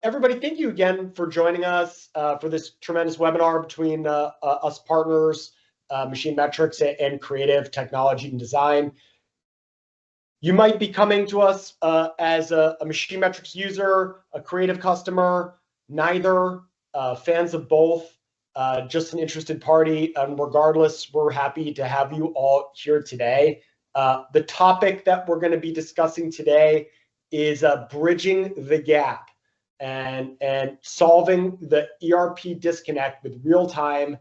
Everybody, thank you again for joining us for this tremendous webinar between us partners, MachineMetrics and Creative Technology and Design. You might be coming to us as a MachineMetrics user, a creative customer, neither, fans of both, just an interested party. Regardless, we're happy to have you all here today. The topic that we're going to be discussing today is bridging the gap and solving the ERP disconnect with real-time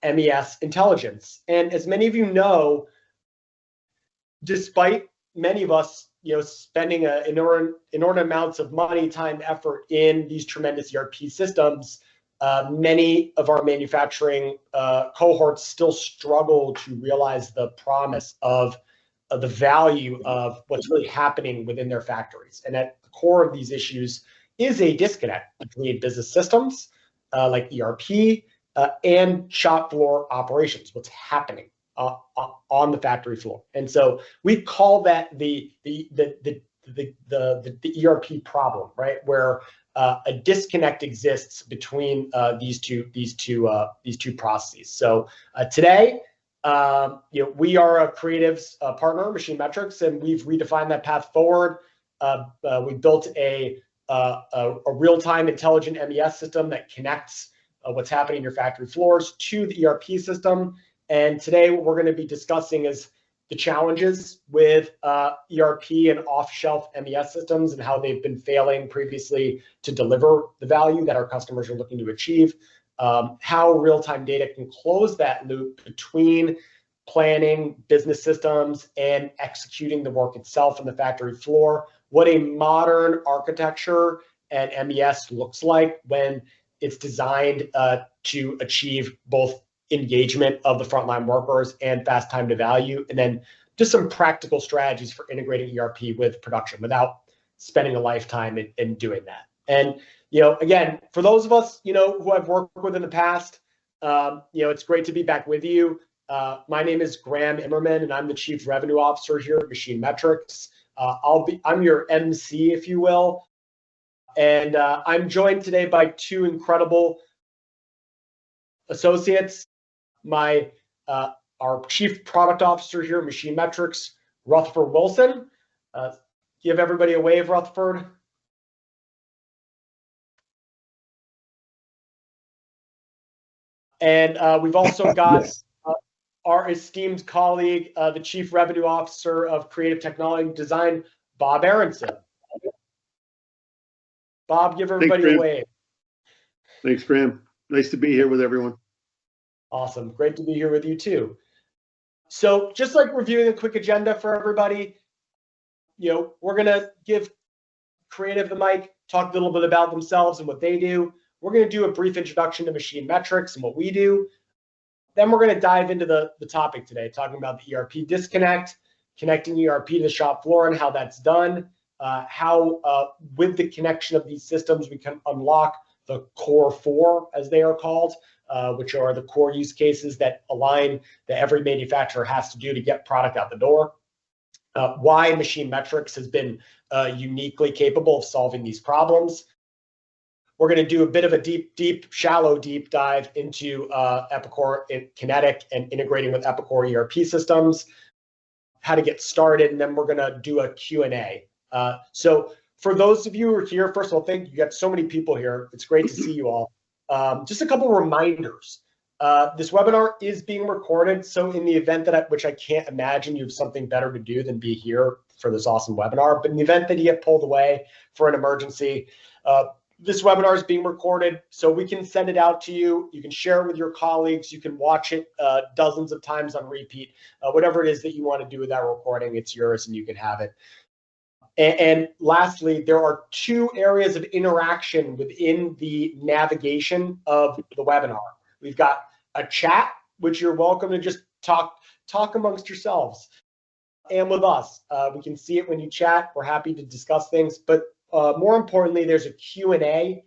MES intelligence. And as many of you know, despite many of us, spending inordinate amounts of money, time, effort in these tremendous ERP systems, many of our manufacturing cohorts still struggle to realize the promise of the value of what's really happening within their factories. And at the core of these issues is a disconnect between business systems like ERP and shop floor operations, what's happening on the factory floor. And so we call that the ERP problem, right? Where a disconnect exists between these two processes. So today, we are a creatives partner, MachineMetrics, and we've redefined that path forward. We built a real-time intelligent MES system that connects what's happening in your factory floors to the ERP system. And today what we're going to be discussing is the challenges with ERP and off-shelf MES systems and how they've been failing previously to deliver the value that our customers are looking to achieve, how real-time data can close that loop between planning business systems and executing the work itself on the factory floor, what a modern architecture and MES looks like when it's designed to achieve both engagement of the frontline workers and fast time to value, and then just some practical strategies for integrating ERP with production without spending a lifetime in doing that. And again, for those of us who I've worked with in the past, it's great to be back with you. My name is Graham Immerman, and I'm the Chief Revenue Officer here at MachineMetrics. I'm your MC, if you will, and I'm joined today by two incredible associates. Our Chief Product Officer here at MachineMetrics, Rutherford Wilson. Give everybody a wave, Rutherford. And we've also got our esteemed colleague, the Chief Revenue Officer of Creative Technology and Design, Bob Aronson. Bob, give everybody a wave. Thanks, Graham. Nice to be here with everyone. Awesome. Great to be here with you too. So just like reviewing a quick agenda for everybody, we're going to give Creative the mic, talk a little bit about themselves and what they do. We're going to do a brief introduction to MachineMetrics and what we do. Then we're going to dive into the topic today, talking about the ERP disconnect, connecting ERP to the shop floor and how that's done, how with the connection of these systems, we can unlock the core four, as they are called, which are the core use cases that align that every manufacturer has to do to get product out the door. Why MachineMetrics has been uniquely capable of solving these problems. We're going to do a bit of a shallow deep dive into Epicor Kinetic and integrating with Epicor ERP systems, how to get started, and then we're going to do a Q&A. So for those of you who are here, first of all, thank you. You got so many people here. It's great to see you all. Just a couple reminders. This webinar is being recorded, so in the event which I can't imagine you have something better to do than be here for this awesome webinar, but in the event that you get pulled away for an emergency, this webinar is being recorded, so we can send it out to you. You can share it with your colleagues. You can watch it dozens of times on repeat. Whatever it is that you want to do with that recording, it's yours and you can have it. And lastly, there are two areas of interaction within the navigation of the webinar. We've got a chat, which you're welcome to just talk amongst yourselves and with us. We can see it when you chat. We're happy to discuss things, but more importantly, there's a Q&A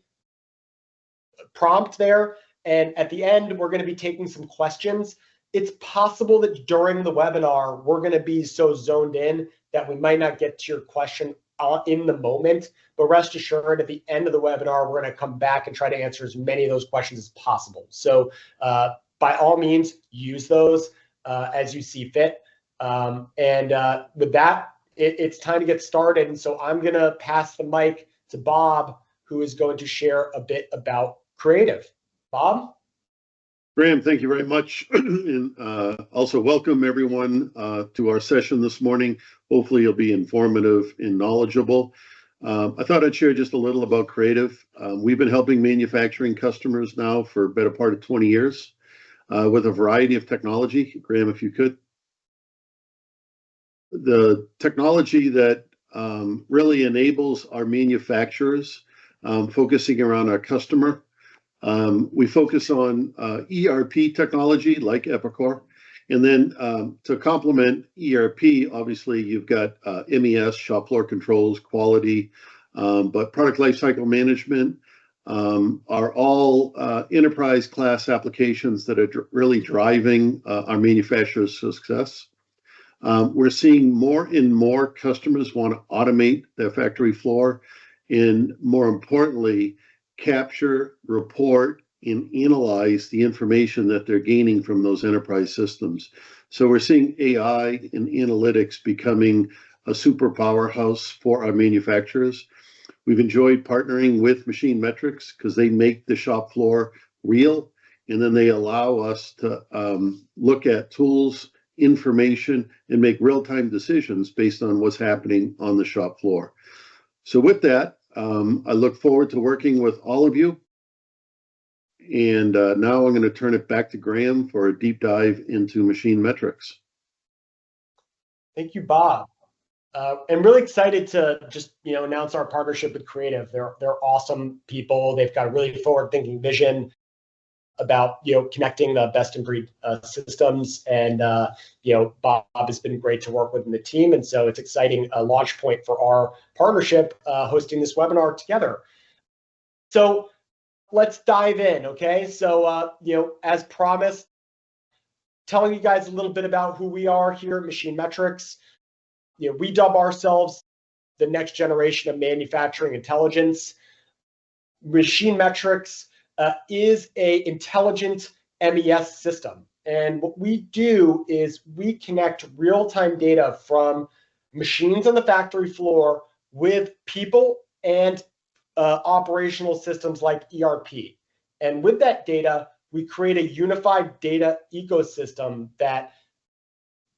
prompt there. And at the end, we're going to be taking some questions. It's possible that during the webinar, we're going to be so zoned in that we might not get to your question in the moment, but rest assured at the end of the webinar, we're going to come back and try to answer as many of those questions as possible. So by all means, use those as you see fit. With that, it's time to get started. And so I'm going to pass the mic to Bob, who is going to share a bit about Creative. Bob? Graham, thank you very much. And also welcome everyone to our session this morning. Hopefully you'll be informative and knowledgeable. I thought I'd share just a little about Creative. We've been helping manufacturing customers now for a better part of 20 years with a variety of technology. Graham, if you could. The technology that really enables our manufacturers, focusing around our customer. We focus on ERP technology like Epicor, and then to complement ERP, obviously you've got MES, shop floor controls, quality, but product lifecycle management are all enterprise class applications that are really driving our manufacturers' success. We're seeing more and more customers want to automate their factory floor, and more importantly, capture, report, and analyze the information that they're gaining from those enterprise systems. So we're seeing AI and analytics becoming a super powerhouse for our manufacturers. We've enjoyed partnering with MachineMetrics because they make the shop floor real, and then they allow us to look at tools, information, and make real-time decisions based on what's happening on the shop floor. So with that, I look forward to working with all of you. And now I'm going to turn it back to Graham for a deep dive into MachineMetrics. Thank you, Bob. I'm really excited to just announce our partnership with Creative. They're awesome people. They've got a really forward-thinking vision about connecting the best-in-breed systems, and Bob has been great to work with in the team, and so it's exciting launch point for our partnership hosting this webinar together. So let's dive in, okay? So as promised, telling you guys a little bit about who we are here at MachineMetrics. We dub ourselves the next generation of manufacturing intelligence. MachineMetrics is a intelligent MES system. And what we do is we connect real-time data from machines on the factory floor with people and operational systems like ERP. And with that data, we create a unified data ecosystem that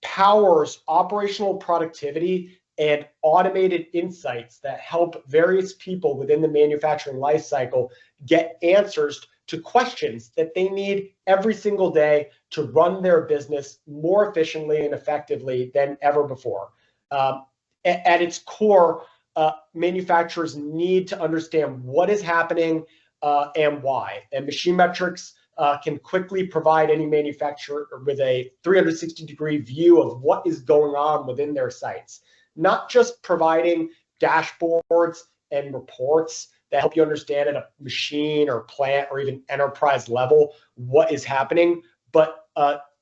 powers operational productivity and automated insights that help various people within the manufacturing lifecycle get answers to questions that they need every single day to run their business more efficiently and effectively than ever before. At its core, manufacturers need to understand what is happening and why. And MachineMetrics can quickly provide any manufacturer with a 360-degree view of what is going on within their sites. Not just providing dashboards and reports that help you understand at a machine or plant or even enterprise level what is happening, but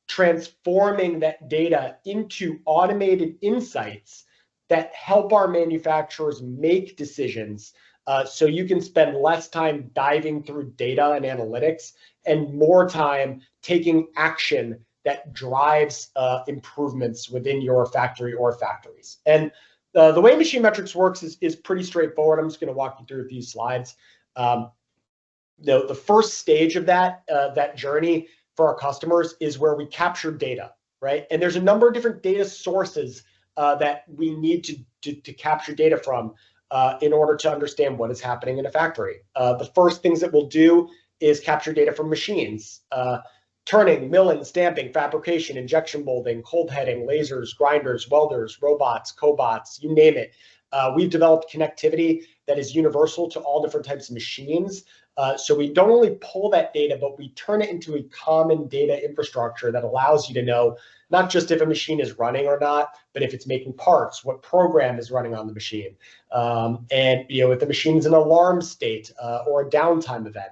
transforming that data into automated insights that help our manufacturers make decisions so you can spend less time diving through data and analytics and more time taking action that drives improvements within your factory or factories. And the way MachineMetrics works is pretty straightforward. I'm just going to walk you through a few slides. The first stage of that journey for our customers is where we capture data, right? And there's a number of different data sources that we need to capture data from in order to understand what is happening in a factory. The first things that we'll do is capture data from machines. Turning, milling, stamping, fabrication, injection molding, cold heading, lasers, grinders, welders, robots, cobots, you name it. We've developed connectivity that is universal to all different types of machines. So we don't only pull that data, but we turn it into a common data infrastructure that allows you to know not just if a machine is running or not, but if it's making parts, what program is running on the machine. And if the machine's in an alarm state or a downtime event.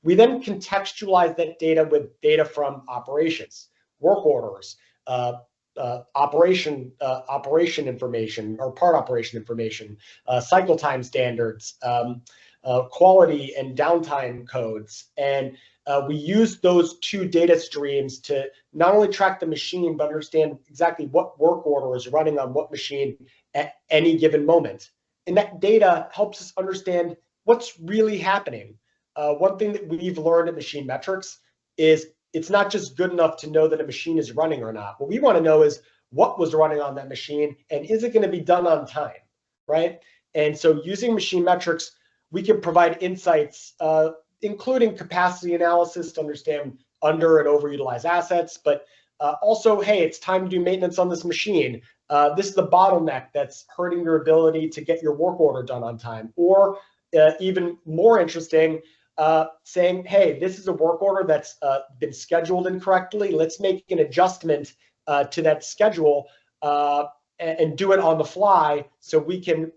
We then contextualize that data with data from operations, work orders, operation information or part operation information, cycle time standards, quality and downtime codes. And we use those two data streams to not only track the machine, but understand exactly what work order is running on what machine at any given moment. And that data helps us understand what's really happening. One thing that we've learned at MachineMetrics is it's not just good enough to know that a machine is running or not. What we want to know is what was running on that machine and is it going to be done on time, right? And so using MachineMetrics, we can provide insights, including capacity analysis to understand under and overutilized assets, but also, hey, it's time to do maintenance on this machine. This is the bottleneck that's hurting your ability to get your work order done on time. Or even more interesting, saying, hey, this is a work order that's been scheduled incorrectly. Let's make an adjustment to that schedule and do it on the fly so we can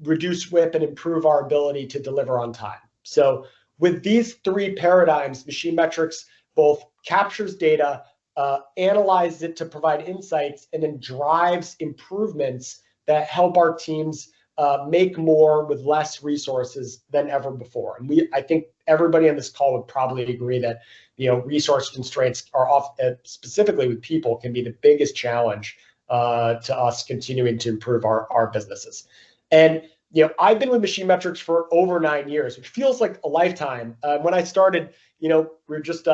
reduce WIP and improve our ability to deliver on time. So with these three paradigms, MachineMetrics both captures data, analyzes it to provide insights, and then drives improvements that help our teams make more with less resources than ever before. And I think everybody on this call would probably agree that resource constraints are specifically with people, can be the biggest challenge to us continuing to improve our businesses. And I've been with MachineMetrics for over 9 years, which feels like a lifetime. When I started, we were just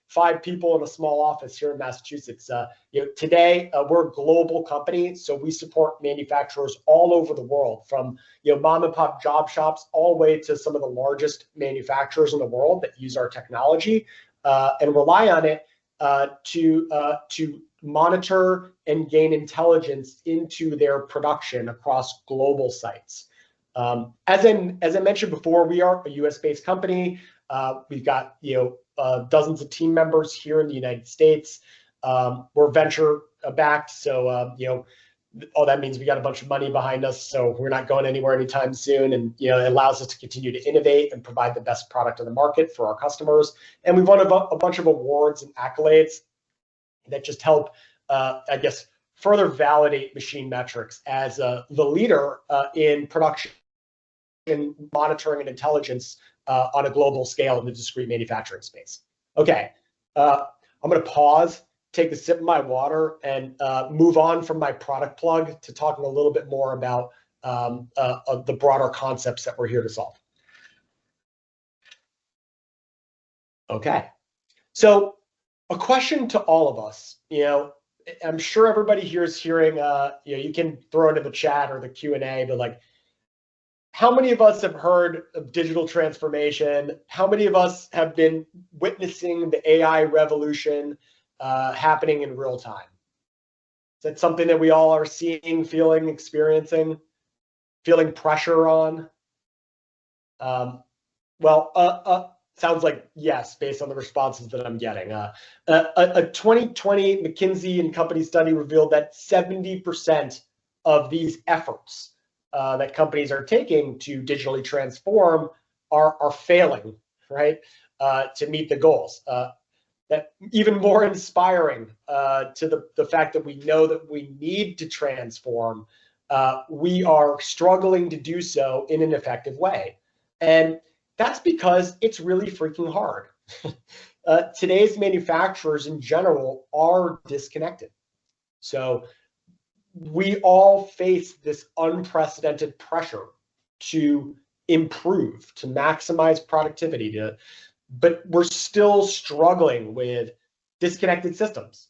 5 people in a small office here in Massachusetts. Today we're a global company, so we support manufacturers all over the world, from mom and pop job shops all the way to some of the largest manufacturers in the world that use our technology and rely on it to monitor and gain intelligence into their production across global sites. As I mentioned before, we are a US-based company. We've got dozens of team members here in the United States. We're venture backed, so all that means we got a bunch of money behind us, so we're not going anywhere anytime soon. And it allows us to continue to innovate and provide the best product on the market for our customers. And we've won a bunch of awards and accolades that just help, I guess, further validate MachineMetrics as the leader in production, monitoring, and intelligence on a global scale in the discrete manufacturing space. Okay, I'm going to pause, take a sip of my water, and move on from my product plug to talking a little bit more about the broader concepts that we're here to solve. Okay, so a question to all of us. I'm sure everybody here is hearing. You can throw it in the chat or the Q&A, but how many of us have heard of digital transformation? How many of us have been witnessing the AI revolution happening in real time? Is that something that we all are seeing, feeling, experiencing, feeling pressure on? Sounds like yes, based on the responses that I'm getting. A 2020 McKinsey and Company study revealed that 70% of these efforts that companies are taking to digitally transform are failing, right, to meet the goals. That even more inspiring to the fact that we know that we need to transform, we are struggling to do so in an effective way. And that's because it's really freaking hard. Today's manufacturers in general are disconnected. So we all face this unprecedented pressure to improve, to maximize productivity, but we're still struggling with disconnected systems,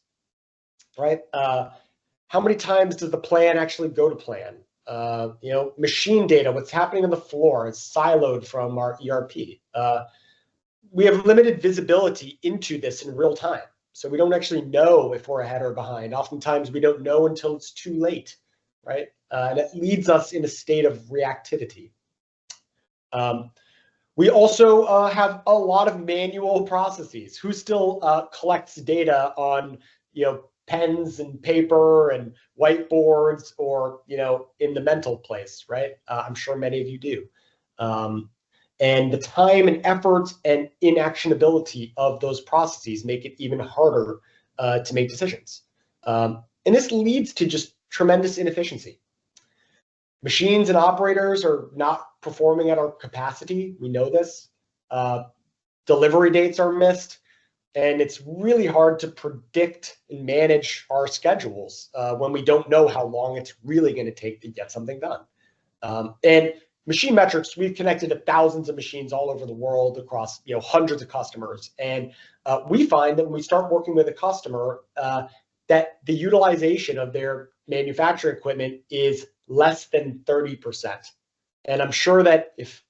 right? How many times does the plan actually go to plan? Machine data, what's happening on the floor is siloed from our ERP. We have limited visibility into this in real time. So we don't actually know if we're ahead or behind. Oftentimes we don't know until it's too late, right? And it leads us in a state of reactivity. We also have a lot of manual processes. Who still collects data on, pens and paper and whiteboards, or in the mental place, right? I'm sure many of you do. And the time and effort and inactionability of those processes make it even harder to make decisions. And this leads to just tremendous inefficiency. Machines and operators are not performing at our capacity. We know this. Delivery dates are missed. And it's really hard to predict and manage our schedules when we don't know how long it's really going to take to get something done. And MachineMetrics, we've connected to thousands of machines all over the world across hundreds of customers. And we find that when we start working with a customer, that the utilization of their manufacturing equipment is less than 30%. And I'm sure that if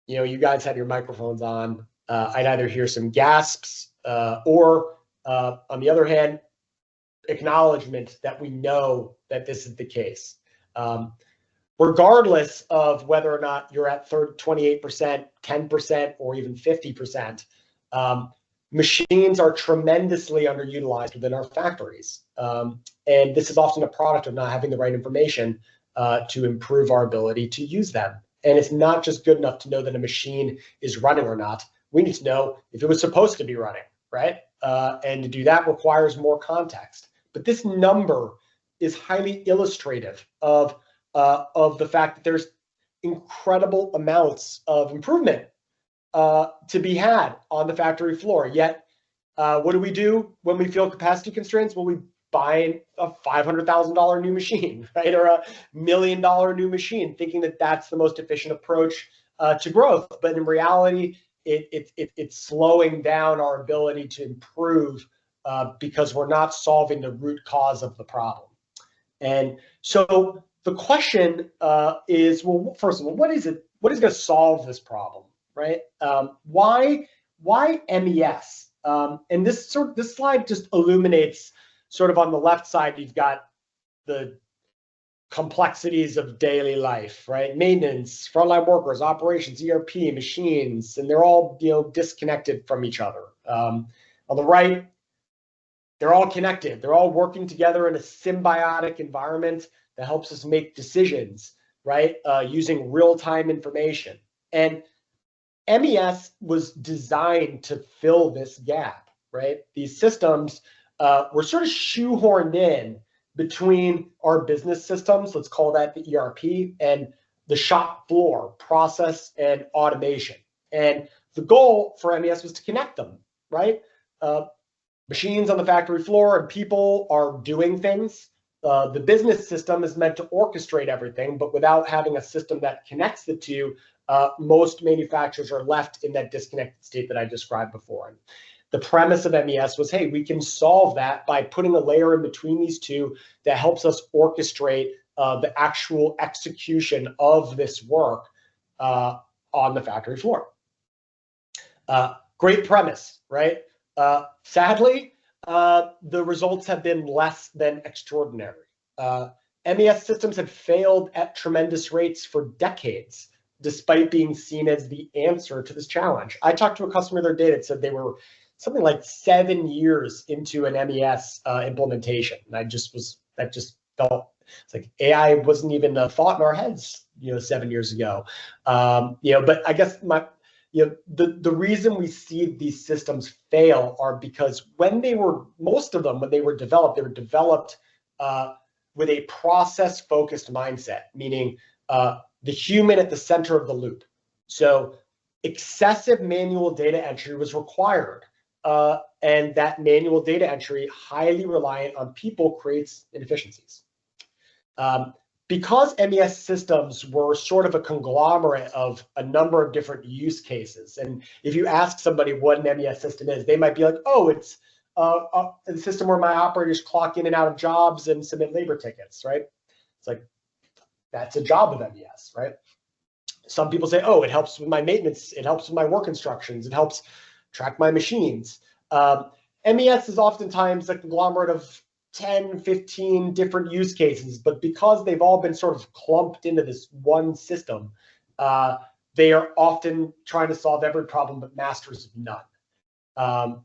you guys had your microphones on, I'd either hear some gasps or on the other hand, acknowledgement that we know that this is the case. Regardless of whether or not you're at 28%, 10%, or even 50%, machines are tremendously underutilized within our factories. And this is often a product of not having the right information to improve our ability to use them. And it's not just good enough to know that a machine is running or not. We need to know if it was supposed to be running, right? And to do that requires more context. But this number is highly illustrative of the fact that there's incredible amounts of improvement to be had on the factory floor. Yet, what do we do when we feel capacity constraints? Well, we buy a $500,000 new machine, right? Or $1 million new machine, thinking that that's the most efficient approach to growth. But in reality, it's slowing down our ability to improve because we're not solving the root cause of the problem. And so the question is, well, first of all, what is going to solve this problem, right? Why MES? And this slide just illuminates sort of on the left side, you've got the complexities of daily life, right? Maintenance, frontline workers, operations, ERP, machines, and they're all disconnected from each other. On the right, they're all connected. They're all working together in a symbiotic environment that helps us make decisions, right? Using real-time information. And MES was designed to fill this gap, right? These systems were sort of shoehorned in between our business systems, let's call that the ERP, and the shop floor, process and automation. And the goal for MES was to connect them, right? Machines on the factory floor and people are doing things. The business system is meant to orchestrate everything, but without having a system that connects the two, most manufacturers are left in that disconnected state that I described before. And the premise of MES was, hey, we can solve that by putting a layer in between these two that helps us orchestrate the actual execution of this work on the factory floor. Great premise, right? Sadly, the results have been less than extraordinary. MES systems have failed at tremendous rates for decades, despite being seen as the answer to this challenge. I talked to a customer the other day that said they were something like 7 years into an MES implementation. And that just felt, it's like AI wasn't even a thought in our heads, 7 years ago. But I guess the reason we see these systems fail are because when they were developed with a process-focused mindset, meaning the human at the center of the loop. So excessive manual data entry was required. And that manual data entry, highly reliant on people, creates inefficiencies. Because MES systems were sort of a conglomerate of a number of different use cases, and if you ask somebody what an MES system is, they might be like, oh, it's a system where my operators clock in and out of jobs and submit labor tickets, right? It's like, that's a job of MES, right? Some people say, oh, it helps with my maintenance, it helps with my work instructions, it helps track my machines. MES is oftentimes a conglomerate of 10, 15 different use cases, but because they've all been sort of clumped into this one system, they are often trying to solve every problem but masters of none.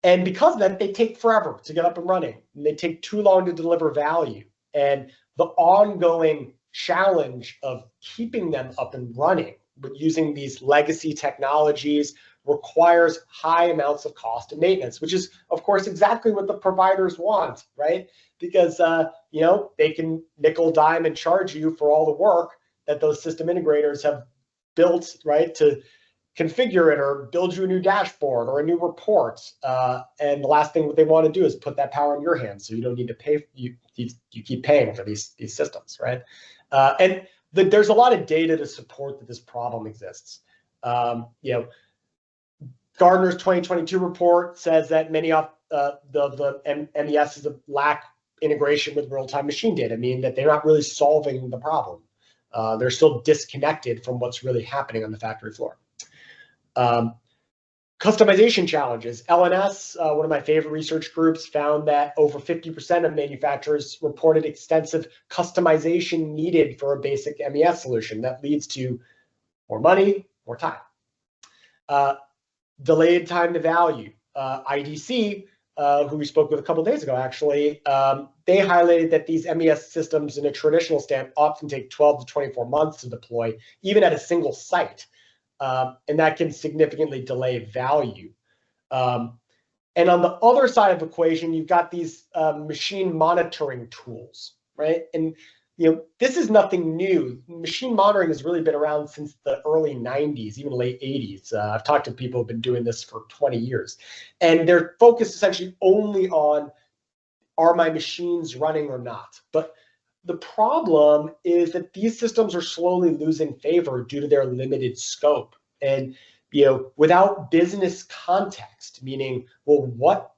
And because of that, they take forever to get up and running, and they take too long to deliver value. And the ongoing challenge of keeping them up and running using these legacy technologies requires high amounts of cost and maintenance, which is, of course, exactly what the providers want, right? Because they can nickel dime and charge you for all the work that those system integrators have built, right, to configure it or build you a new dashboard or a new report. And the last thing that they want to do is put that power in your hands, so you don't need to pay. You keep paying for these systems, right? There's a lot of data to support that this problem exists. Gartner's 2022 report says that many of the MESs lack integration with real-time machine data, meaning that they're not really solving the problem. They're still disconnected from what's really happening on the factory floor. Customization challenges. LNS, one of my favorite research groups, found that over 50% of manufacturers reported extensive customization needed for a basic MES solution. That leads to more money, more time. Delayed time to value. IDC, who we spoke with a couple of days ago, actually, they highlighted that these MES systems in a traditional stamp often take 12 to 24 months to deploy, even at a single site. And that can significantly delay value. And on the other side of the equation, you've got these machine monitoring tools, right? And this is nothing new. Machine monitoring has really been around since the early 90s, even late 80s. I've talked to people who've been doing this for 20 years. And they're focused essentially only on, are my machines running or not? But the problem is that these systems are slowly losing favor due to their limited scope. And without business context, meaning, well,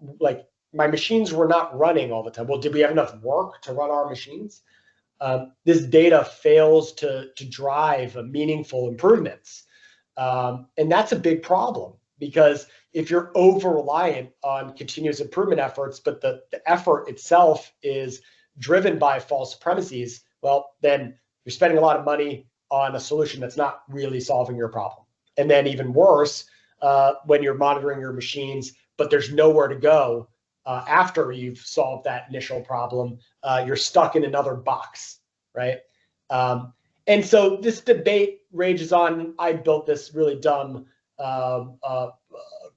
my machines were not running all the time. Well, did we have enough work to run our machines? This data fails to drive meaningful improvements. And that's a big problem, because if you're over-reliant on continuous improvement efforts, but the effort itself is driven by false supremacies, well, then you're spending a lot of money on a solution that's not really solving your problem. And then even worse, when you're monitoring your machines, but there's nowhere to go after you've solved that initial problem, you're stuck in another box, right? And so this debate rages on. I built this really dumb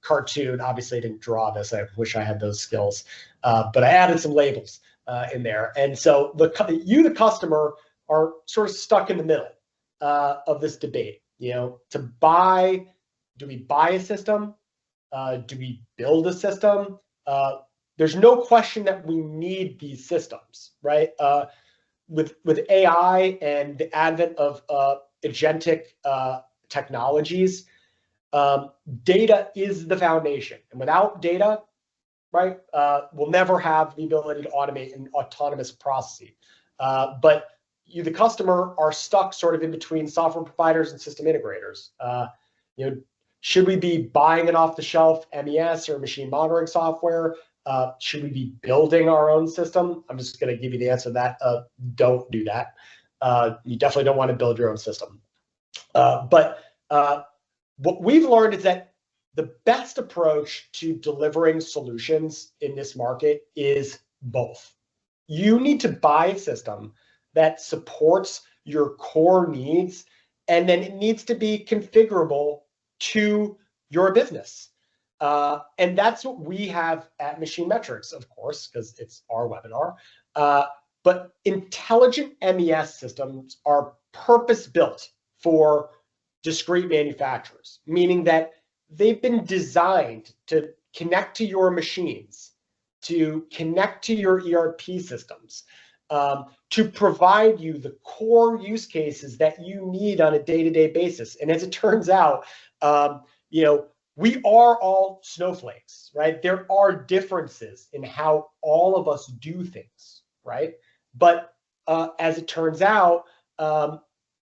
cartoon. Obviously, I didn't draw this. I wish I had those skills, but I added some labels in there. And so the customer, are sort of stuck in the middle of this debate. Do we buy a system? Do we build a system? There's no question that we need these systems, right? With AI and the advent of agentic technologies, data is the foundation. And without data, right, we'll never have the ability to automate an autonomous processing. But you, the customer, are stuck sort of in between software providers and system integrators. Should we be buying an off-the-shelf MES or machine monitoring software? Should we be building our own system? I'm just going to give you the answer to that. Don't do that. You definitely don't want to build your own system. But what we've learned is that the best approach to delivering solutions in this market is both. You need to buy a system that supports your core needs, and then it needs to be configurable to your business. And that's what we have at MachineMetrics, of course, because it's our webinar. But intelligent MES systems are purpose-built for discrete manufacturers, meaning that they've been designed to connect to your machines, to connect to your ERP systems, to provide you the core use cases that you need on a day-to-day basis. And as it turns out, we are all snowflakes, right? There are differences in how all of us do things, right? But as it turns out,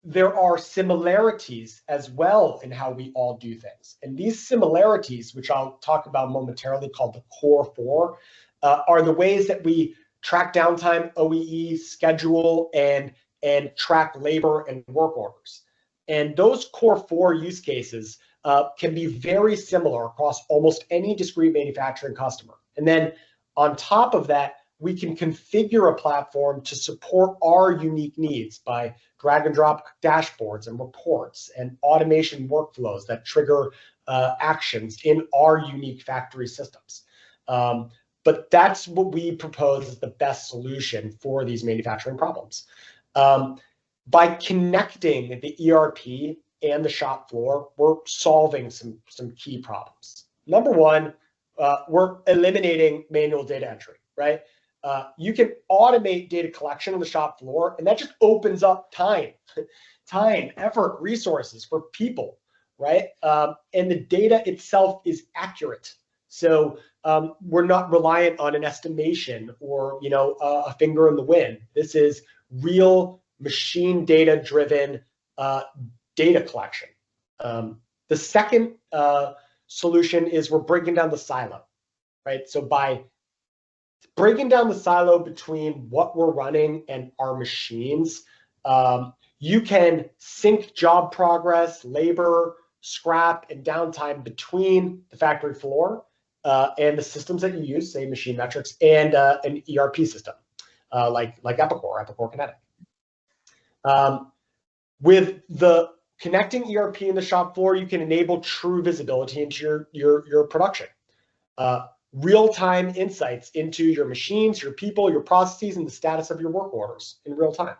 there are similarities as well in how we all do things. And these similarities, which I'll talk about momentarily, called the core four, are the ways that we track downtime, OEE, schedule, and track labor and work orders. And those core four use cases can be very similar across almost any discrete manufacturing customer. And then on top of that, we can configure a platform to support our unique needs by drag and drop dashboards and reports and automation workflows that trigger actions in our unique factory systems. But that's what we propose as the best solution for these manufacturing problems. By connecting the ERP and the shop floor, we're solving some key problems. Number one, we're eliminating manual data entry, right? You can automate data collection on the shop floor, and that just opens up time, effort, resources for people, right? And the data itself is accurate. So we're not reliant on an estimation or a finger in the wind. This is real machine data driven data collection. The second solution is we're breaking down the silo, right? So by breaking down the silo between what we're running and our machines, you can sync job progress, labor, scrap, and downtime between the factory floor and the systems that you use, say MachineMetrics, and an ERP system like Epicor Kinetic. With the connecting ERP in the shop floor, you can enable true visibility into your production. Real-time insights into your machines, your people, your processes, and the status of your work orders in real time.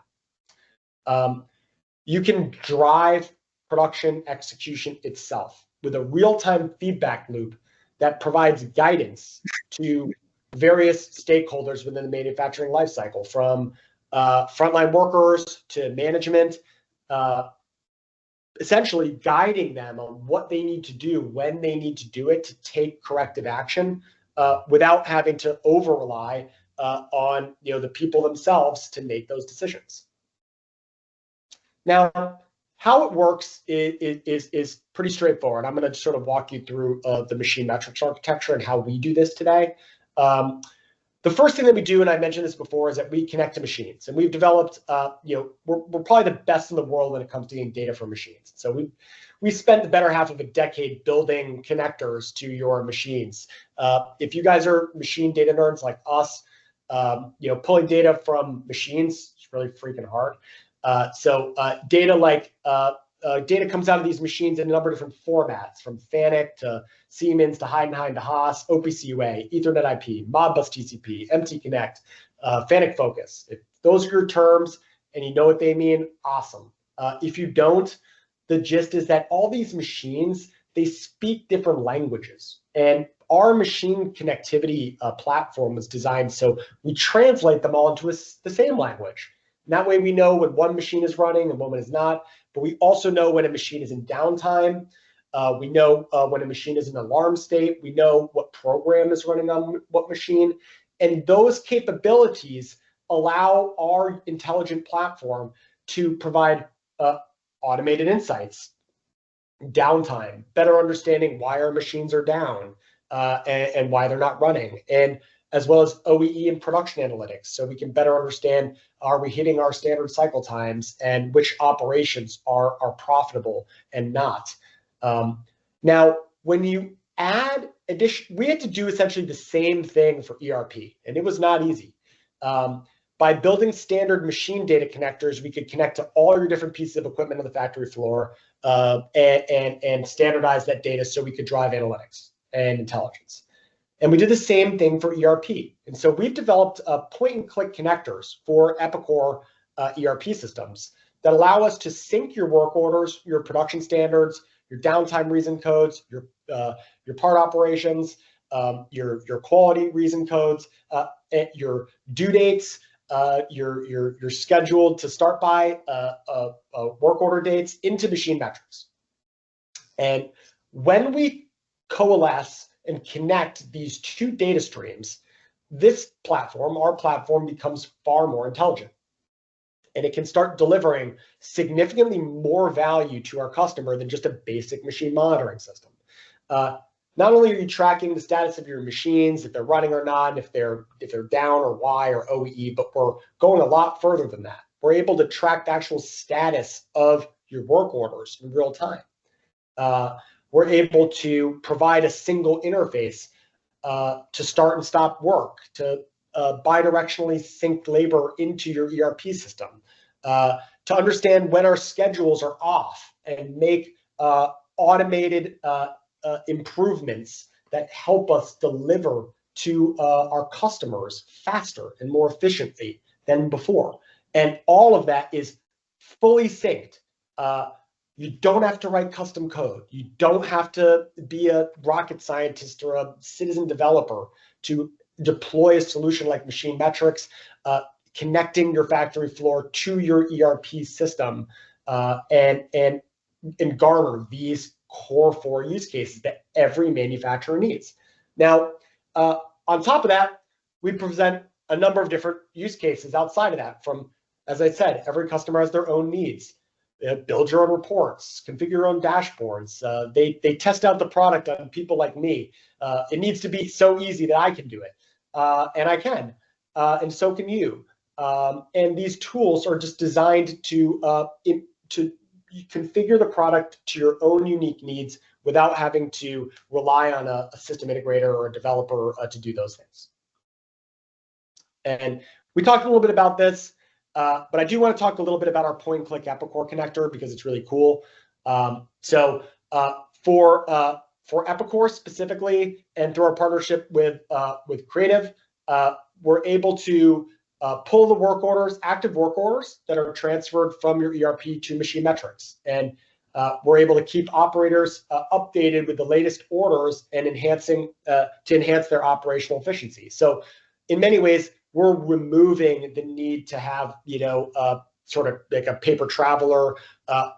You can drive production execution itself with a real-time feedback loop that provides guidance to various stakeholders within the manufacturing lifecycle, from frontline workers to management, essentially guiding them on what they need to do, when they need to do it to take corrective action, without having to over-rely on the people themselves to make those decisions. Now, how it works is pretty straightforward. I'm going to sort of walk you through the MachineMetrics architecture and how we do this today. The first thing that we do, and I mentioned this before, is that we connect to machines, and we've developed, we're probably the best in the world when it comes to getting data from machines. So we spent the better half of a decade building connectors to your machines. If you guys are machine data nerds like us, pulling data from machines is really freaking hard. Data comes out of these machines in a number of different formats, from FANUC to Siemens to Heidenhain to Haas, OPC UA, Ethernet IP, Modbus TCP, MT Connect, FANUC Focus. If those are your terms and you know what they mean, awesome. If you don't, the gist is that all these machines, they speak different languages. And our machine connectivity platform was designed so we translate them all into the same language. And that way we know when one machine is running and when is not, but we also know when a machine is in downtime. We know when a machine is in alarm state. We know what program is running on what machine. And those capabilities allow our intelligent platform to provide automated insights, downtime, better understanding why our machines are down and why they're not running, and as well as OEE and production analytics, so we can better understand, are we hitting our standard cycle times and which operations are profitable and not. Now, when you add addition, we had to do essentially the same thing for ERP, and it was not easy. By building standard machine data connectors, we could connect to all your different pieces of equipment on the factory floor and standardize that data so we could drive analytics and intelligence. And we did the same thing for ERP. And so we've developed point-and-click connectors for Epicor ERP systems that allow us to sync your work orders, your production standards, your downtime reason codes, your part operations, your quality reason codes, your due dates, your scheduled to start by work order dates into MachineMetrics. And when we coalesce and connect these two data streams, this platform, our platform, becomes far more intelligent. And it can start delivering significantly more value to our customer than just a basic machine monitoring system. Not only are you tracking the status of your machines, if they're running or not, if they're down or why or OEE, but we're going a lot further than that. We're able to track the actual status of your work orders in real time. We're able to provide a single interface to start and stop work, to bidirectionally synced labor into your ERP system, to understand when our schedules are off and make automated improvements that help us deliver to our customers faster and more efficiently than before. And all of that is fully synced. You don't have to write custom code. You don't have to be a rocket scientist or a citizen developer to deploy a solution like MachineMetrics, connecting your factory floor to your ERP system, and garner these core 4 use cases that every manufacturer needs. Now, on top of that, we present a number of different use cases outside of that. From, as I said, every customer has their own needs. Build your own reports, configure your own dashboards. They test out the product on people like me. It needs to be so easy that I can do it, and I can, and so can you. And these tools are just designed to configure the product to your own unique needs without having to rely on a system integrator or a developer to do those things. And we talked a little bit about this, but I do want to talk a little bit about our point-and-click Epicor connector because it's really cool. So for Epicor specifically, and through our partnership with Creative, we're able to pull the work orders, active work orders that are transferred from your ERP to MachineMetrics. And we're able to keep operators updated with the latest orders and to enhance their operational efficiency. So in many ways, we're removing the need to have, sort of like a paper traveler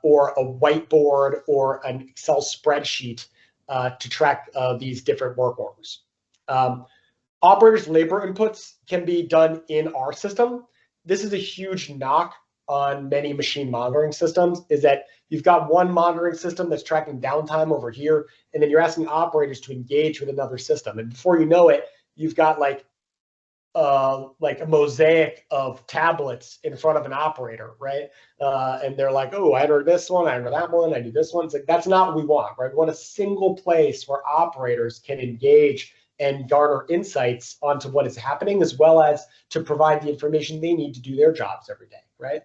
or a whiteboard or an Excel spreadsheet to track these different work orders. Operators' labor inputs can be done in our system. This is a huge knock on many machine monitoring systems, is that you've got one monitoring system that's tracking downtime over here, and then you're asking operators to engage with another system. And before you know it, you've got like a mosaic of tablets in front of an operator, right? And they're like, oh, I enter this one, I enter that one, I do this one. It's like, that's not what we want, right? We want a single place where operators can engage and garner insights onto what is happening, as well as to provide the information they need to do their jobs every day, right?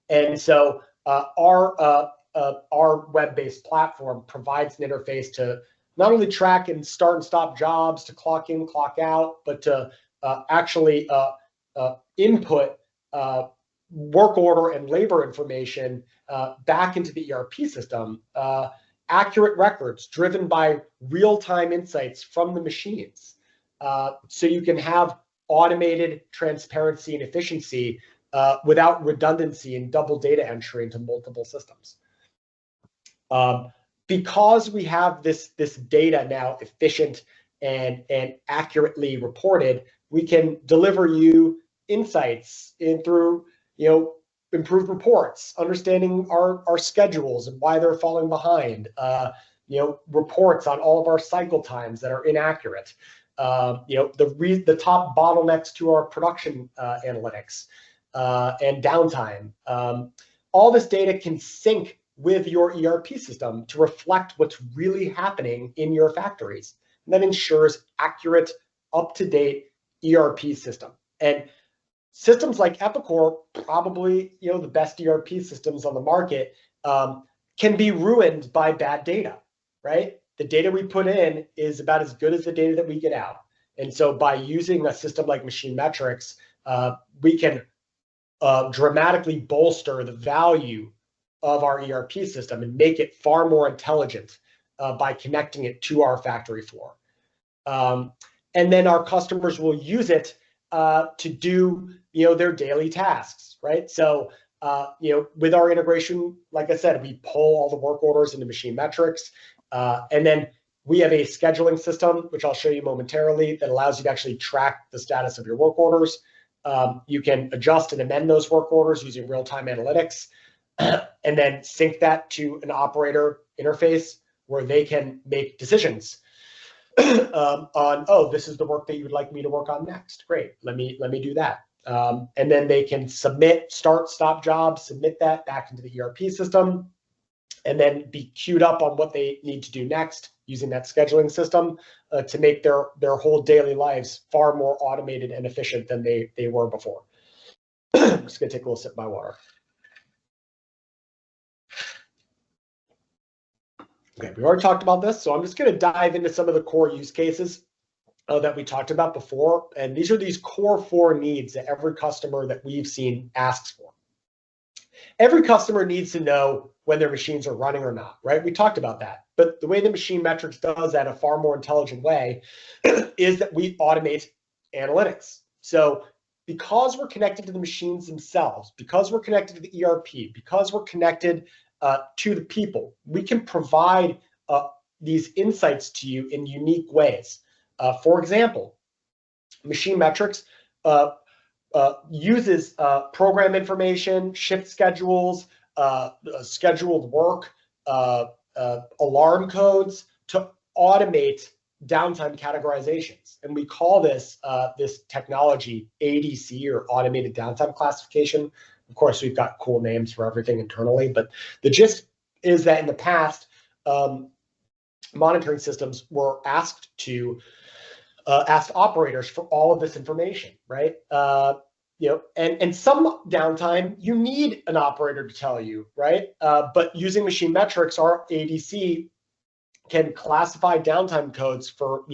And so our web-based platform provides an interface to not only track and start and stop jobs, to clock in, clock out, but to actually input work order and labor information back into the ERP system, accurate records driven by real-time insights from the machines. So you can have automated transparency and efficiency without redundancy and double data entry into multiple systems. Because we have this data now efficient and accurately reported, we can deliver you insights through improved reports, understanding our schedules and why they're falling behind, reports on all of our cycle times that are inaccurate, the top bottlenecks to our production analytics and downtime. All this data can sync with your ERP system to reflect what's really happening in your factories. And that ensures accurate, up-to-date ERP system. And systems like Epicor, probably the best ERP systems on the market, can be ruined by bad data, right? The data we put in is about as good as the data that we get out. And so by using a system like MachineMetrics, we can dramatically bolster the value of our ERP system and make it far more intelligent by connecting it to our factory floor. And then our customers will use it to do their daily tasks, right? So with our integration, like I said, we pull all the work orders into MachineMetrics, and then we have a scheduling system, which I'll show you momentarily, that allows you to actually track the status of your work orders. You can adjust and amend those work orders using real-time analytics, and then sync that to an operator interface where they can make decisions on, oh, this is the work that you would like me to work on next. Great, let me do that. And then they can submit, start, stop jobs, submit that back into the ERP system. and then be queued up on what they need to do next using that scheduling system to make their whole daily lives far more automated and efficient than they were before. I'm just gonna take a little sip of my water. Okay, we already talked about this, so I'm just gonna dive into some of the core use cases that we talked about before. And these are these core 4 needs that every customer that we've seen asks for. Every customer needs to know when their machines are running or not, right? We talked about that. But the way that MachineMetrics does that in a far more intelligent way is that we automate analytics. So because we're connected to the machines themselves, because we're connected to the ERP, because we're connected to the people, we can provide these insights to you in unique ways. For example, MachineMetrics uses program information, shift schedules, scheduled work, alarm codes to automate downtime categorizations. And we call this technology ADC, or automated downtime classification. Of course, we've got cool names for everything internally, but the gist is that in the past, monitoring systems were asked operators for all of this information, right? And some downtime you need an operator to tell you, right? But using MachineMetrics, our ADC can classify downtime codes for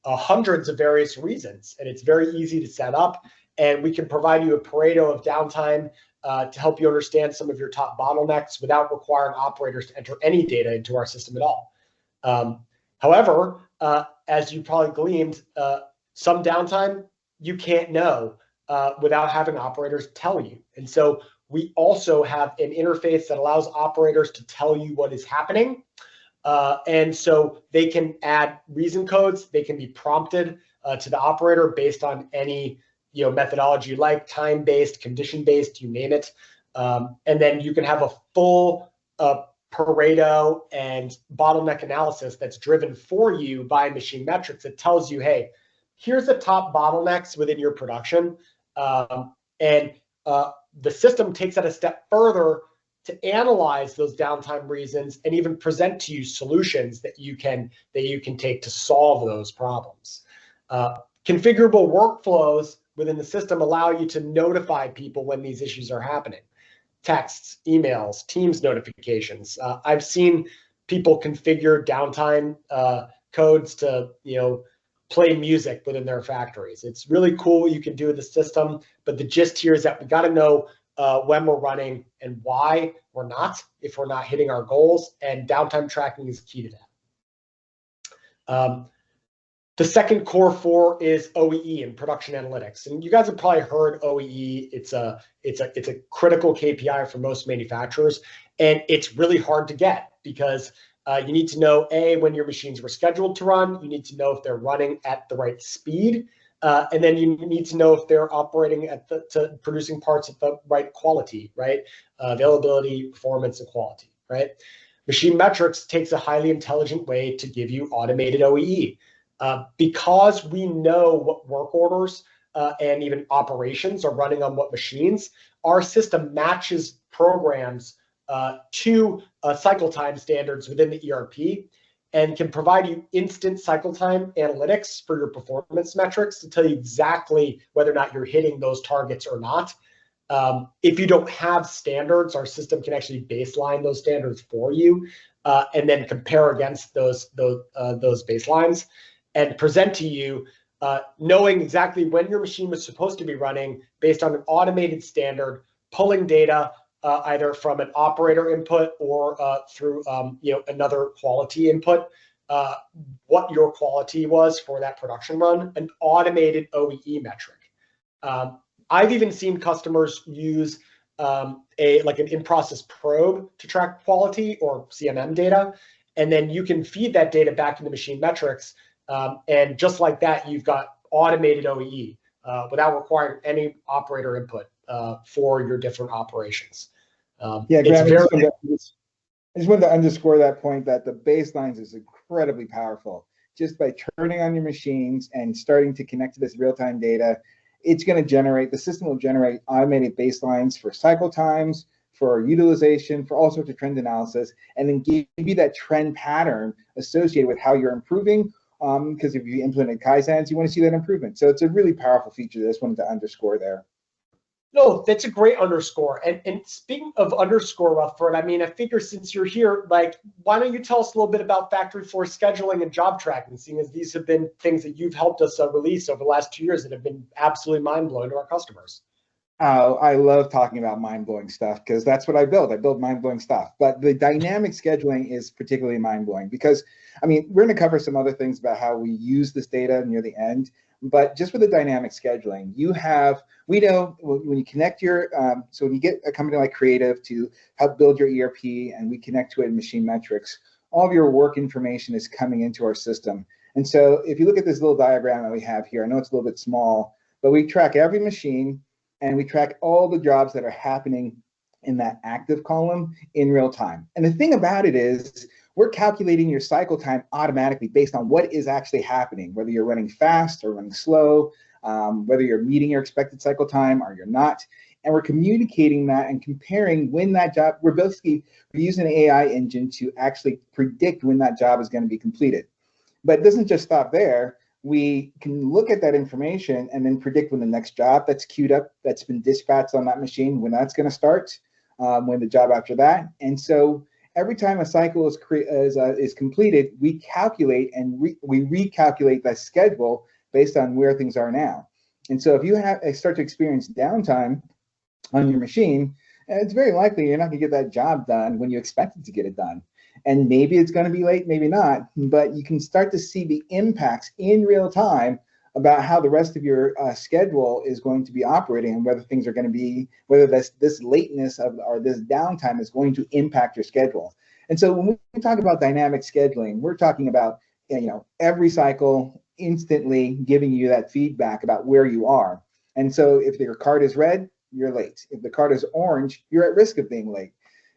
hundreds of various reasons, and it's very easy to set up. And we can provide you a Pareto of downtime to help you understand some of your top bottlenecks without requiring operators to enter any data into our system at all. However, as you probably gleaned, some downtime you can't know without having operators tell you. And so we also have an interface that allows operators to tell you what is happening. And so they can add reason codes. They can be prompted to the operator based on any methodology like time-based, condition-based, you name it. And then you can have a full Pareto and bottleneck analysis that's driven for you by MachineMetrics that tells you, hey, here's the top bottlenecks within your production. And the system takes that a step further to analyze those downtime reasons and even present to you solutions that you can take to solve those problems. Configurable workflows within the system allow you to notify people when these issues are happening. Texts, emails, Teams notifications. I've seen people configure downtime codes to play music within their factories. It's really cool what you can do with the system, but the gist here is that we got to know when we're running and why we're not, if we're not hitting our goals, and downtime tracking is key to that. The second core 4 is OEE and production analytics. And you guys have probably heard OEE. It's a critical KPI for most manufacturers, and it's really hard to get because you need to know, A, when your machines were scheduled to run. You need to know if they're running at the right speed. And then you need to know if they're operating at producing parts at the right quality, right? Availability, performance, and quality, right? MachineMetrics takes a highly intelligent way to give you automated OEE. Because we know what work orders and even operations are running on what machines, our system matches programs to cycle time standards within the ERP and can provide you instant cycle time analytics for your performance metrics to tell you exactly whether or not you're hitting those targets or not. If you don't have standards, our system can actually baseline those standards for you and then compare against those baselines and present to you knowing exactly when your machine was supposed to be running based on an automated standard, pulling data either from an operator input or through another quality input, what your quality was for that production run, an automated OEE metric. I've even seen customers use an in-process probe to track quality or CMM data, and then you can feed that data back into MachineMetrics, and just like that, you've got automated OEE without requiring any operator input for your different operations. Yeah, Graham, I just wanted to underscore that point that the baselines is incredibly powerful. Just by turning on your machines and starting to connect to this real-time data, it's going to generate, the system will generate automated baselines for cycle times, for utilization, for all sorts of trend analysis, and then give you that trend pattern associated with how you're improving. Because if you implemented Kaizens, you want to see that improvement. So it's a really powerful feature that I just wanted to underscore there. No, that's a great underscore. And speaking of underscore, Rutherford, I mean, I figure since you're here, like, why don't you tell us a little bit about factory floor scheduling and job tracking, seeing as these have been things that you've helped us release over the last 2 years that have been absolutely mind-blowing to our customers. I love talking about mind-blowing stuff because that's what I build. I build mind-blowing stuff. But the dynamic scheduling is particularly mind-blowing because, I mean, we're going to cover some other things about how we use this data near the end. But just with the dynamic scheduling, we know when you connect so when you get a company like Creative to help build your ERP and we connect to it in MachineMetrics, all of your work information is coming into our system. And so if you look at this little diagram that we have here, I know it's a little bit small, but we track every machine and we track all the jobs that are happening in that active column in real time. And the thing about it is, we're calculating your cycle time automatically based on what is actually happening, whether you're running fast or running slow, whether you're meeting your expected cycle time or you're not. And we're communicating that and comparing when that job, we're using an AI engine to actually predict when that job is going to be completed. But it doesn't just stop there. We can look at that information and then predict when the next job that's queued up, that's been dispatched on that machine, when that's going to start, when the job after that. And so every time a cycle is completed, we calculate and we recalculate that schedule based on where things are now. And so if you start to experience downtime on your machine, it's very likely you're not going to get that job done when you expected to get it done. And maybe it's going to be late, maybe not, but you can start to see the impacts in real time about how the rest of your schedule is going to be operating and whether things are going to be, whether this lateness or this downtime is going to impact your schedule. And so when we talk about dynamic scheduling, we're talking about, every cycle instantly giving you that feedback about where you are. And so if your card is red, you're late. If the card is orange, you're at risk of being late.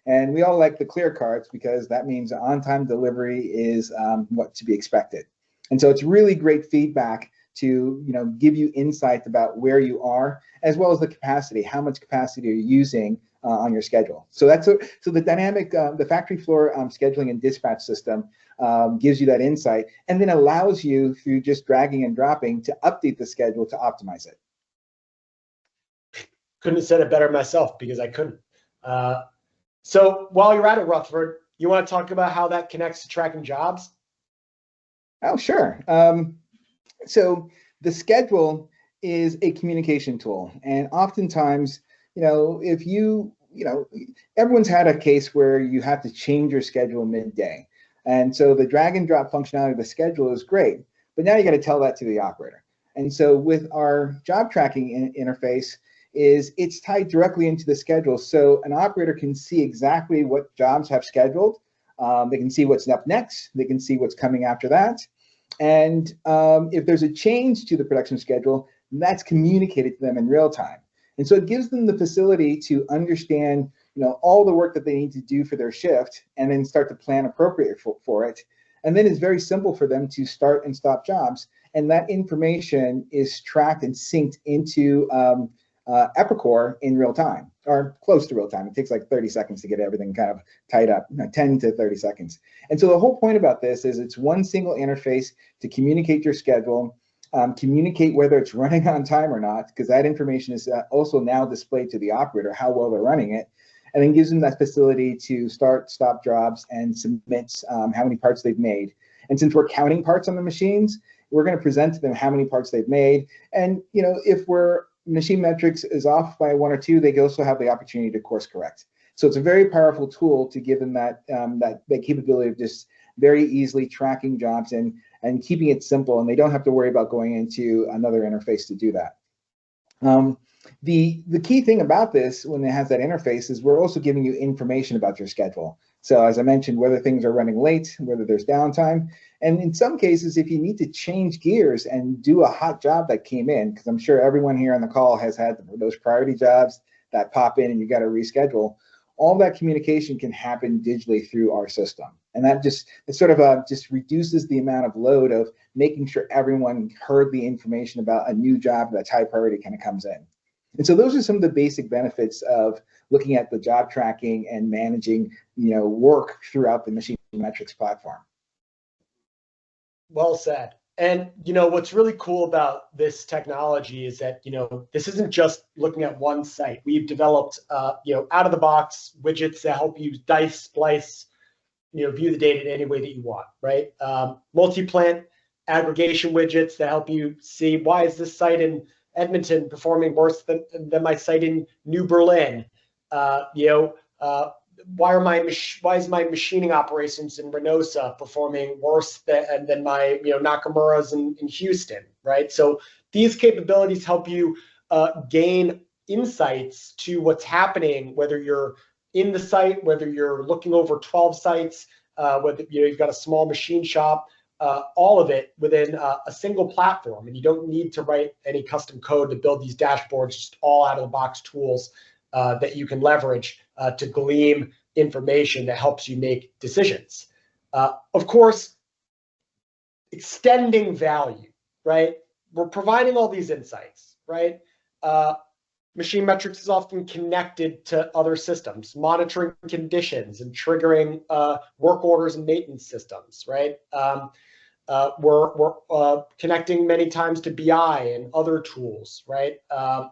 And we all like the clear cards because that means on-time delivery is what to be expected. And so it's really great feedback to give you insight about where you are, as well as the capacity. How much capacity are you using on your schedule? So so the dynamic, the factory floor scheduling and dispatch system gives you that insight, and then allows you through just dragging and dropping to update the schedule to optimize it. Couldn't have said it better myself because I couldn't. So while you're at it, Rutherford, you want to talk about how that connects to tracking jobs? Oh, sure. So the schedule is a communication tool. And oftentimes, if everyone's had a case where you have to change your schedule midday. And so the drag and drop functionality of the schedule is great, but now you got to tell that to the operator. And so with our job tracking interface, it's tied directly into the schedule. So an operator can see exactly what jobs have scheduled. They can see what's up next. They can see what's coming after that. And if there's a change to the production schedule, that's communicated to them in real time. And so it gives them the facility to understand, all the work that they need to do for their shift and then start to plan appropriately for it. And then it's very simple for them to start and stop jobs. And that information is tracked and synced into Epicor in real time, or close to real time. It takes like 30 seconds to get everything kind of tied up, 10 to 30 seconds. And so the whole point about this is it's one single interface to communicate your schedule, communicate whether it's running on time or not, because that information is also now displayed to the operator, how well they're running it, and then gives them that facility to start, stop jobs, and submit how many parts they've made. And since we're counting parts on the machines, we're going to present to them how many parts they've made. And if MachineMetrics is off by 1 or 2, they also have the opportunity to course correct. So it's a very powerful tool to give them that capability of just very easily tracking jobs and keeping it simple, and they don't have to worry about going into another interface to do that. The key thing about this, when it has that interface, is we're also giving you information about your schedule. So as I mentioned, whether things are running late, whether there's downtime, and in some cases, if you need to change gears and do a hot job that came in, because I'm sure everyone here on the call has had those priority jobs that pop in and you got to reschedule, all that communication can happen digitally through our system. And that just reduces the amount of load of making sure everyone heard the information about a new job that's high priority kind of comes in. And so those are some of the basic benefits of looking at the job tracking and managing, work throughout the MachineMetrics platform. Well said. And what's really cool about this technology is that this isn't just looking at one site. We've developed out of the box widgets that help you dice, splice, view the data in any way that you want, right? Multi-plant aggregation widgets that help you see, why is this site in Edmonton performing worse than my site in New Berlin? Why is my machining operations in Reynosa performing worse than my Nakamura's in Houston, right? So these capabilities help you gain insights to what's happening, whether you're in the site, whether you're looking over 12 sites, whether you've got a small machine shop, all of it within a single platform, and you don't need to write any custom code to build these dashboards. Just all out of the box tools that you can leverage to glean information that helps you make decisions. Of course, extending value, right? We're providing all these insights, right? MachineMetrics is often connected to other systems, monitoring conditions and triggering work orders and maintenance systems, right? We're connecting many times to BI and other tools, right,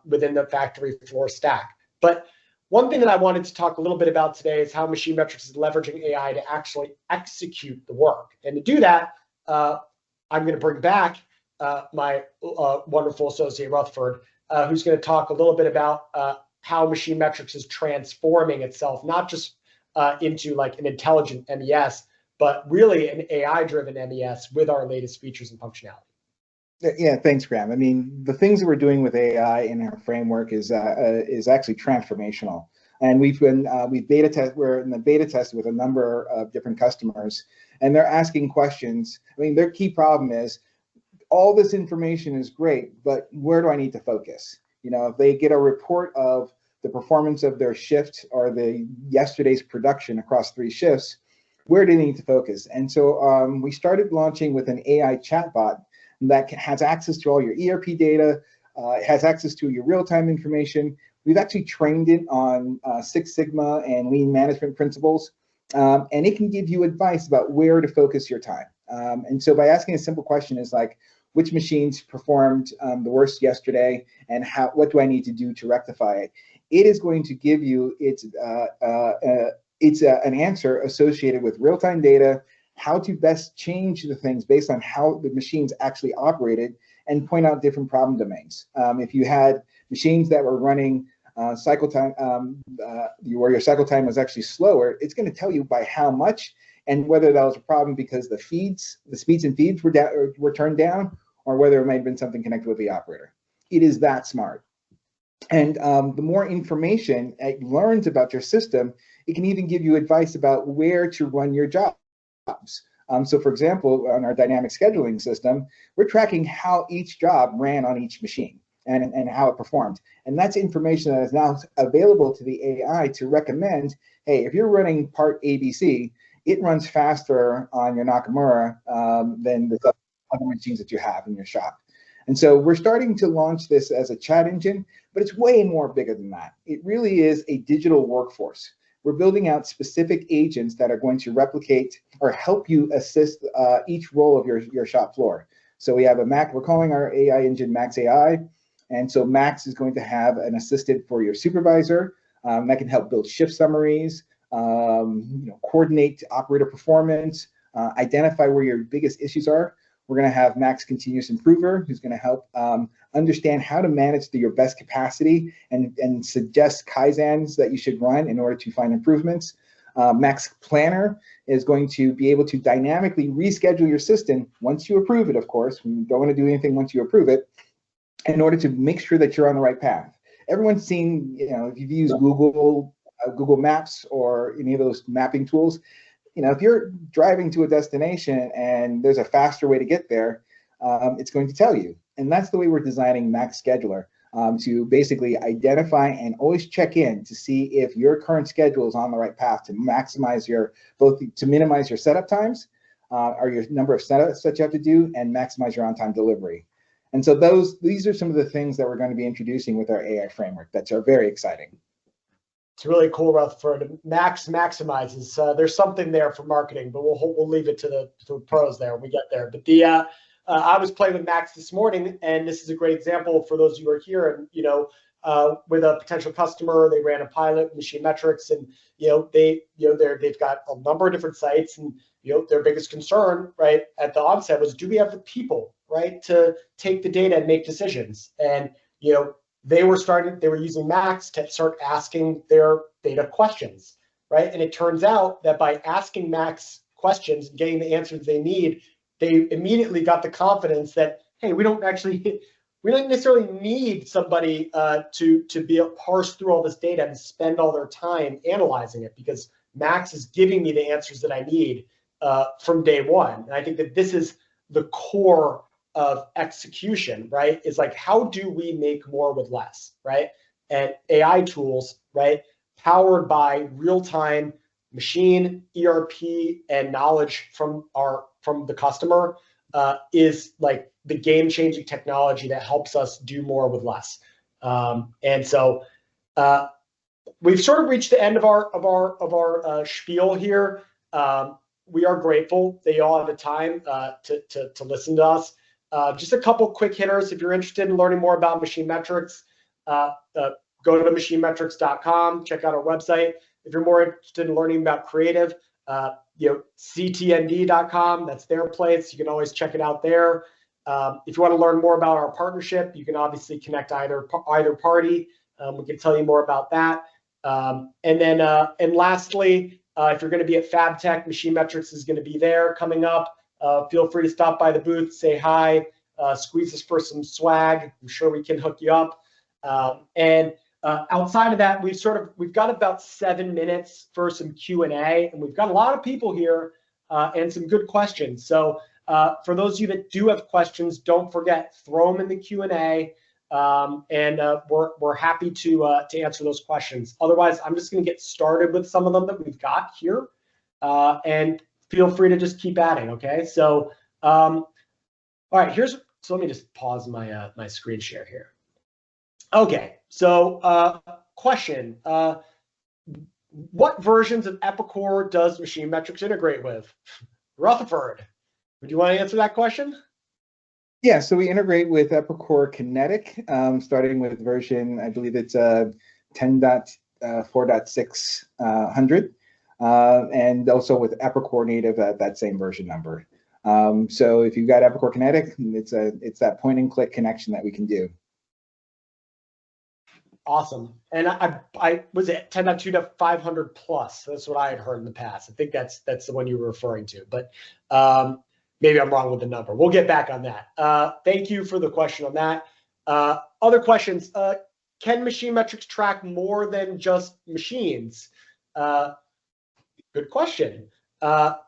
within the factory floor stack. But one thing that I wanted to talk a little bit about today is how MachineMetrics is leveraging AI to actually execute the work. And to do that, I'm going to bring back my wonderful associate, Rutherford, who's going to talk a little bit about how MachineMetrics is transforming itself, not just into like an intelligent MES, but really an AI-driven MES with our latest features and functionality. Yeah, thanks, Graham. I mean, the things that we're doing with AI in our framework is actually transformational. And we're in the beta test with a number of different customers, and they're asking questions. I mean, their key problem is all this information is great, but where do I need to focus? If they get a report of the performance of their shift or the yesterday's production across 3 shifts, where do they need to focus? And so we started launching with an AI chatbot that has access to all your ERP data, it has access to your real-time information. We've actually trained it on Six Sigma and lean management principles, and it can give you advice about where to focus your time. And so by asking a simple question is like, which machines performed the worst yesterday, and what do I need to do to rectify it? It is going to give you an answer associated with real-time data, how to best change the things based on how the machines actually operated, and point out different problem domains. If you had machines that were running cycle time, where your cycle time was actually slower, it's going to tell you by how much and whether that was a problem because the speeds and feeds were turned down, or whether it might have been something connected with the operator. It is that smart. And the more information it learns about your system, it can even give you advice about where to run your jobs. So for example, on our dynamic scheduling system, we're tracking how each job ran on each machine and how it performed. And that's information that is now available to the AI to recommend, hey, if you're running part ABC, it runs faster on your Nakamura than the other machines that you have in your shop. And so we're starting to launch this as a chat engine, but it's way more bigger than that. It really is a digital workforce. We're building out specific agents that are going to replicate or help you assist each role of your shop floor. So we have we're calling our AI engine Max AI. And so Max is going to have an assistant for your supervisor that can help build shift summaries, coordinate operator performance, identify where your biggest issues are. We're going to have Max Continuous Improver, who's going to help understand how to manage your best capacity and suggest Kaizens that you should run in order to find improvements. Max Planner is going to be able to dynamically reschedule your system once you approve it, of course. We don't want to do anything once you approve it, in order to make sure that you're on the right path. Everyone's seen, if you've used Google Maps or any of those mapping tools, if you're driving to a destination and there's a faster way to get there, it's going to tell you. And that's the way we're designing Max Scheduler, to basically identify and always check in to see if your current schedule is on the right path to maximize to minimize your setup times, or your number of setups that you have to do, and maximize your on-time delivery. And so these are some of the things that we're going to be introducing with our AI framework that are very exciting. It's really cool, Rutherford. Max maximizes. There's something there for marketing, but we'll leave it to the pros there when we get there. But I was playing with Max this morning, and this is a great example for those of you who are here. And with a potential customer, they ran a pilot with MachineMetrics, and they've got a number of different sites, and their biggest concern right at the onset was, do we have the people right to take the data and make decisions? And they were using Max to start asking their data questions, right? And it turns out that by asking Max questions and getting the answers they need, they immediately got the confidence that, hey, we don't necessarily need somebody to be able to parse through all this data and spend all their time analyzing it, because Max is giving me the answers that I need from day one. And I think that this is the core of execution, right? Is like, how do we make more with less, right? And AI tools, right, powered by real-time machine, ERP, and knowledge from the customer is like the game-changing technology that helps us do more with less. And so we've sort of reached the end of our spiel here. We are grateful that you all have the time to listen to us. Just a couple quick hitters. If you're interested in learning more about MachineMetrics, go to MachineMetrics.com, check out our website. If you're more interested in learning about creative, ctnd.com, that's their place. You can always check it out there. If you want to learn more about our partnership, you can obviously connect either party. We can tell you more about that. And lastly, if you're going to be at FabTech, MachineMetrics is going to be there coming up. Feel free to stop by the booth, say hi, squeeze us for some swag. I'm sure we can hook you up. Outside of that, we've got about 7 minutes for some Q&A, and we've got a lot of people here and some good questions. So for those of you that do have questions, don't forget, throw them in the Q&A, and we're happy to answer those questions. Otherwise, I'm just going to get started with some of them that we've got here, and feel free to just keep adding. Okay, so all right, so let me just pause my screen share here. Okay, so question: what versions of Epicor does MachineMetrics integrate with? Rutherford, would you want to answer that question? Yeah, so we integrate with Epicor Kinetic, starting with version, I believe it's 10.4.600, and also with Epicor Native at that same version number. So if you've got Epicor Kinetic, it's that point and click connection that we can do. Awesome. And I was it 10.2 to 500 plus. That's what I had heard in the past. I think that's the one you were referring to, but maybe I'm wrong with the number. We'll get back on that. Thank you for the question on that. Other questions. Can MachineMetrics track more than just machines? Good question.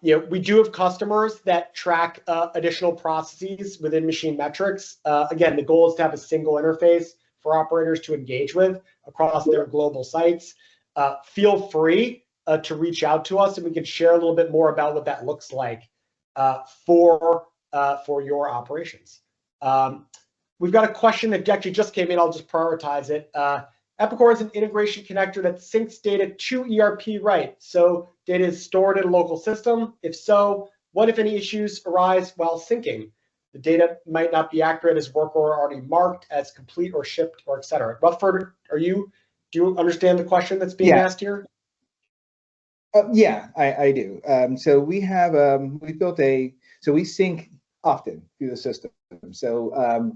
We do have customers that track additional processes within MachineMetrics. Again, the goal is to have a single interface for operators to engage with across their global sites. Feel free to reach out to us, and we can share a little bit more about what that looks like for your operations. We've got a question that actually just came in. I'll just prioritize it. Epicor is an integration connector that syncs data to ERP, right? So data is stored in a local system. If so, what if any issues arise while syncing? The data might not be accurate as work order already marked as complete or shipped, or et cetera. Rutherford, do you understand the question that's being asked here? Yeah, I do. So we have we sync often through the system. So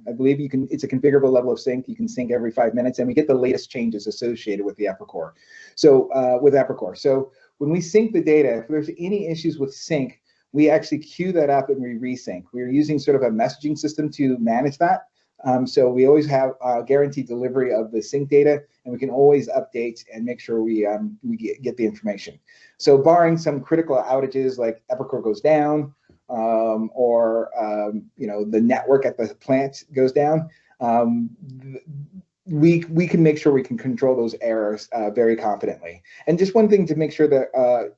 I believe it's a configurable level of sync. You can sync every 5 minutes, and we get the latest changes associated with the Epicor. So with Epicor. So when we sync the data, if there's any issues with sync, we actually queue that up and we resync. We're using sort of a messaging system to manage that. So we always have guaranteed delivery of the sync data, and we can always update and make sure we get the information. So barring some critical outages like Epicor goes down, or the network at the plant goes down, we can make sure we can control those errors very confidently. And just one thing to make sure that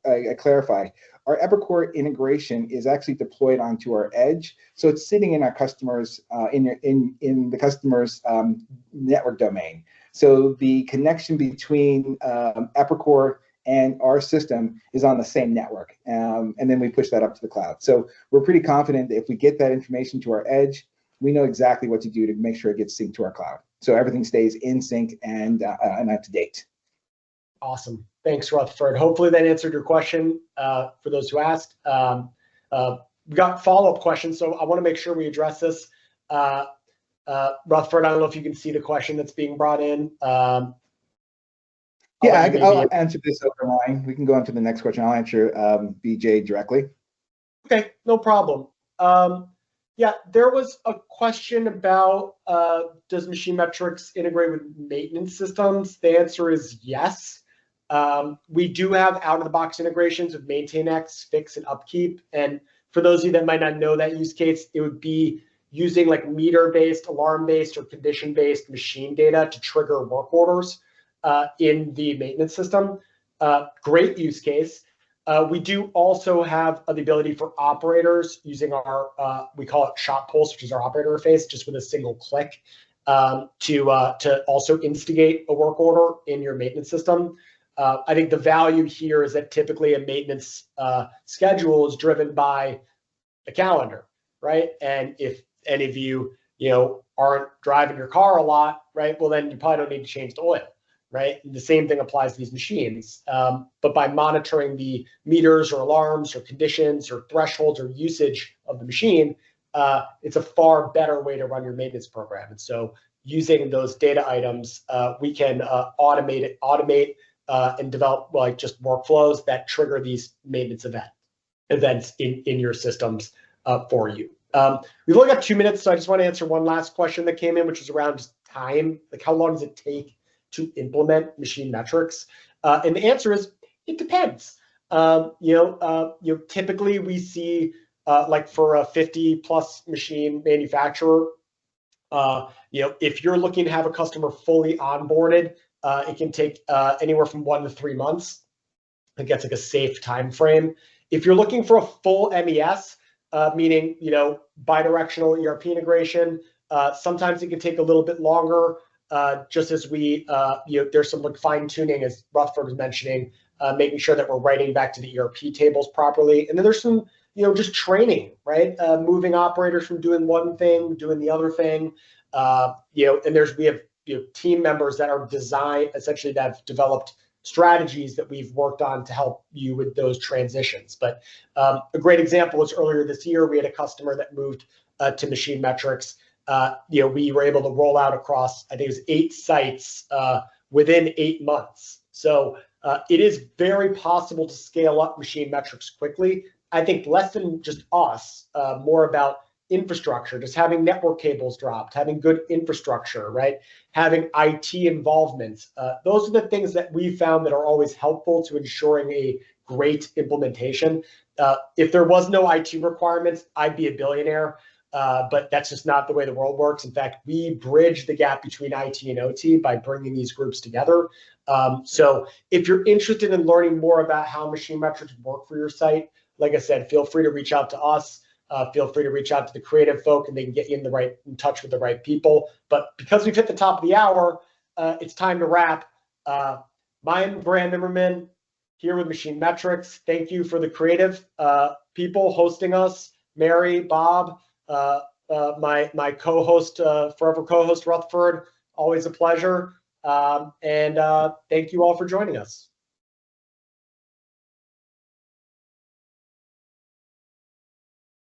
I clarify: our Epicor integration is actually deployed onto our edge, so it's sitting in our customers in the customer's network domain. So the connection between Epicor and our system is on the same network. And then we push that up to the cloud. So we're pretty confident that if we get that information to our edge, we know exactly what to do to make sure it gets synced to our cloud. So everything stays in sync and up to date. Awesome. Thanks, Rutherford. Hopefully that answered your question for those who asked. We got follow-up questions, so I want to make sure we address this. Rutherford, I don't know if you can see the question that's being brought in. I'll answer this over line. We can go on to the next question. I'll answer BJ directly. Okay, no problem. Yeah, there was a question about does MachineMetrics integrate with maintenance systems? The answer is yes. We do have out-of-the-box integrations with MaintainX, Fix, and Upkeep. And for those of you that might not know that use case, it would be using like meter-based, alarm-based, or condition-based machine data to trigger work orders in the maintenance system. Great use case. We do also have the ability for operators using our, we call it Shop Pulse, which is our operator interface, just with a single click to also instigate a work order in your maintenance system. I think the value here is that typically a maintenance schedule is driven by a calendar, right? And if any of you, aren't driving your car a lot, right? Well, then you probably don't need to change the oil, right? And the same thing applies to these machines. But by monitoring the meters or alarms or conditions or thresholds or usage of the machine, it's a far better way to run your maintenance program. And so using those data items, we can automate and develop like just workflows that trigger these maintenance events in your systems for you. We've only got 2 minutes, so I just want to answer one last question that came in, which is around just time. Like, how long does it take to implement MachineMetrics? And the answer is it depends. Typically we see like for a 50+ machine manufacturer, if you're looking to have a customer fully onboarded, it can take anywhere from 1 to 3 months. I think that's like a safe time frame. If you're looking for a full MES, meaning bidirectional ERP integration, sometimes it can take a little bit longer. Just as we, there's some like fine tuning, as Rutherford was mentioning, making sure that we're writing back to the ERP tables properly. And then there's some, just training, right? Moving operators from doing one thing, doing the other thing. And we have team members that are essentially that have developed strategies that we've worked on to help you with those transitions. But a great example was earlier this year, we had a customer that moved to MachineMetrics. We were able to roll out across, I think it was 8 sites within 8 months. So it is very possible to scale up MachineMetrics quickly. I think less than just us, more about infrastructure, just having network cables dropped, having good infrastructure, right? Having IT involvement. Those are the things that we found that are always helpful to ensuring a great implementation. If there was no IT requirements, I'd be a billionaire. But that's just not the way the world works. In fact, we bridge the gap between IT and OT by bringing these groups together. So if you're interested in learning more about how MachineMetrics work for your site, like I said, feel free to reach out to us. Feel free to reach out to the creative folk, and they can get you in touch with the right people. But because we've hit the top of the hour, it's time to wrap. I'm Brandon Zimmerman here with MachineMetrics. Thank you for the creative people hosting us, Mary, Bob, my co-host, forever co-host Rutherford. Always a pleasure. And thank you all for joining us.